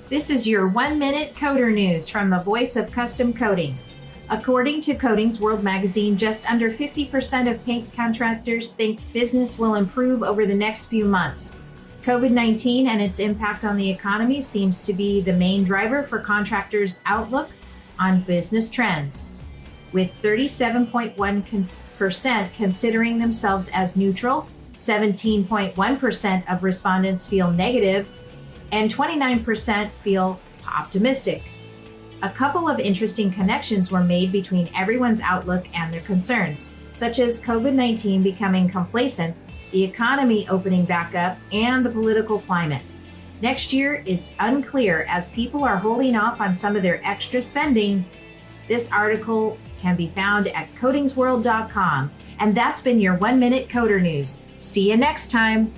This is your 1-minute coder news from the voice of custom coding. According to Coding's World magazine, just under 50% of paint contractors think business will improve over the next few months. COVID-19 and its impact on the economy seems to be the main driver for contractors' outlook on business trends, with 37.1% considering themselves as neutral, 17.1% of respondents feel negative, and 29% feel optimistic. A couple of interesting connections were made between everyone's outlook and their concerns, such as COVID-19 becoming complacent, the economy opening back up, and the political climate. Next year is unclear as people are holding off on some of their extra spending. This article can be found at codingsworld.com. And that's been your 1-minute coder news. See you next time.